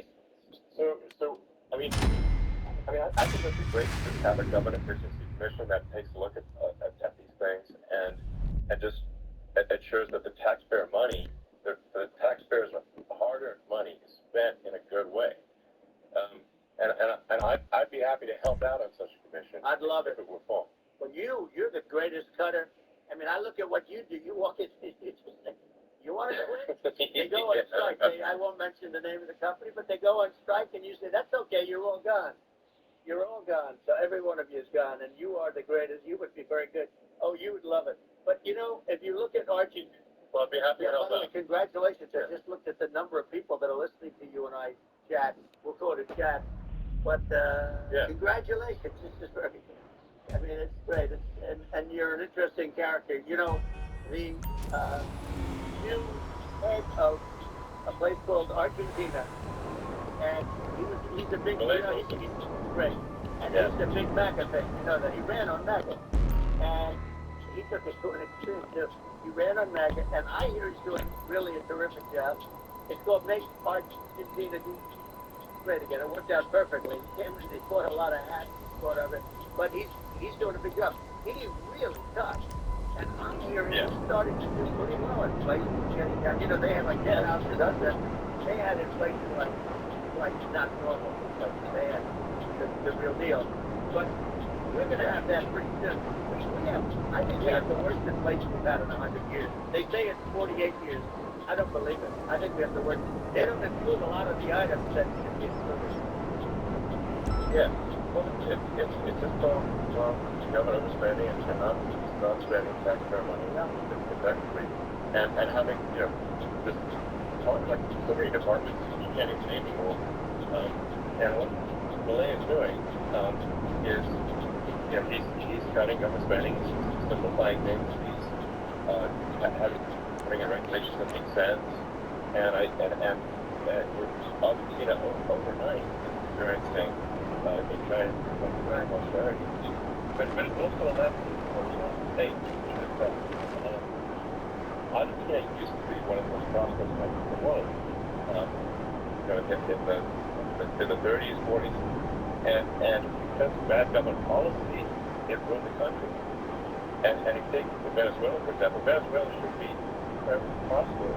I think it's great to have a government efficiency commission that takes a look at these things and just ensures that the taxpayer money, the taxpayers' hard-earned money, is spent in a good way. And I'd be happy to help out on such a commission. I'd love if it were full. Well, you're the greatest cutter. I mean, I look at what you do. You walk in, you want to quit? They go on strike. I won't mention the name of the company, but they go on strike, and you say, that's okay, you're all gone. You're all gone. So every one of you is gone, and you are the greatest. You would be very good. Oh, you would love it. But, if you look at Archie, well, I'd be happy to help out. Congratulations. I just looked at the number of people that are listening to you and I chat. We'll call it a chat. But congratulations. This is very good. I mean, it's great. And you're an interesting character. The new head of a place called Argentina, and he's a big, he's great. And he's a big MAGA fan. You know that he ran on MAGA, and he took it to an extreme too. He ran on MAGA, and I hear he's doing really a terrific job. It's called Make Argentina Great Again. It worked out perfectly. They caught a lot of hats out of it, but he's doing a big job. He really tough. And I'm hearing he's starting to do pretty well. Inflation is getting down. They had like 10 houses up there. They had inflation like not normal. They had the real deal. But we're going to have that pretty soon. I think we have the worst inflation we've had in 100 years. They say it's 48 years. I don't believe it. I think we have the worst. They don't include a lot of the items that should be included. Yeah. Well, it's just from government overspending and not spending taxpayer money effectively, and having just talking like so many departments you can't even name anymore. And what Elon is doing is he's cutting government spending, he's simplifying things, he's putting in regulations that make sense, and Argentina overnight is experiencing a giant austerity. But it's also a lesson for the United States, that Argentina used to be one of the most prosperous countries in the world, in the 30s, 40s, and because of bad government policy, it ruined the country. And if you take Venezuela, for example, Venezuela should be very prosperous.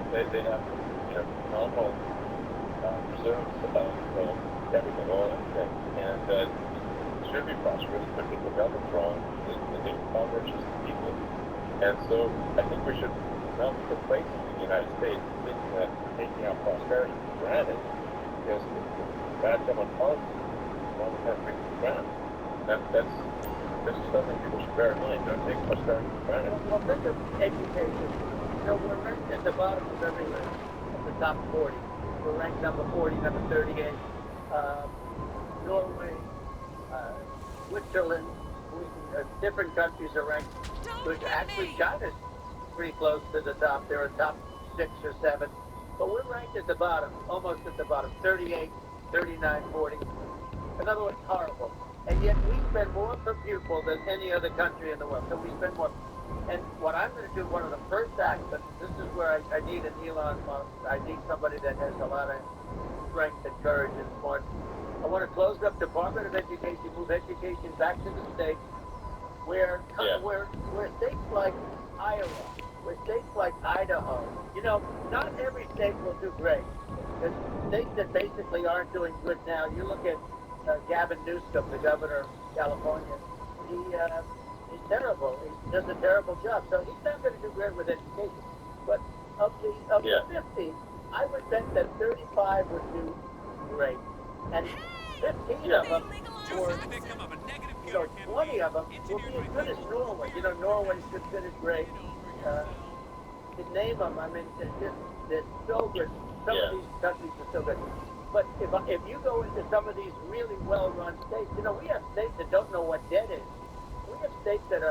They have phenomenal reserves of everything, oil and things, and should be prosperous, but the government's wrong. They impoverish the people. And so I think we should not be complacent in the United States thinking that taking our prosperity for granted, because bad government policy is one of our biggest ground. That's just something people should bear in mind. Don't take prosperity for granted. Well, think of education. We're ranked at the bottom of everywhere, of the top 40. We're ranked number 40, number 38. Norway, Switzerland, different countries are ranked. Actually, China's pretty close to the top. They're a top 6 or 7. But we're ranked at the bottom, almost at the bottom, 38, 39, 40. In other words, horrible. And yet we spend more per pupil than any other country in the world. So we spend more. And what I'm going to do, one of the first acts, but this is where I need an Elon Musk. I need somebody that has a lot of strength and courage and smart. I want to close up Department of Education, move education back to the states, where states like Iowa, where states like Idaho, not every state will do great. There's states that basically aren't doing good now. You look at Gavin Newsom, the governor of California. He's terrible. He does a terrible job. So he's not going to do great with education. But of the 50, I would bet that 35 would do great, and 15 of them, or 20 of them, will be as good as Norway. Norway's considered great. To name them, I mean, they're so good. Some of these countries are so good. But if you go into some of these really well-run states, we have states that don't know what debt is. We have states that are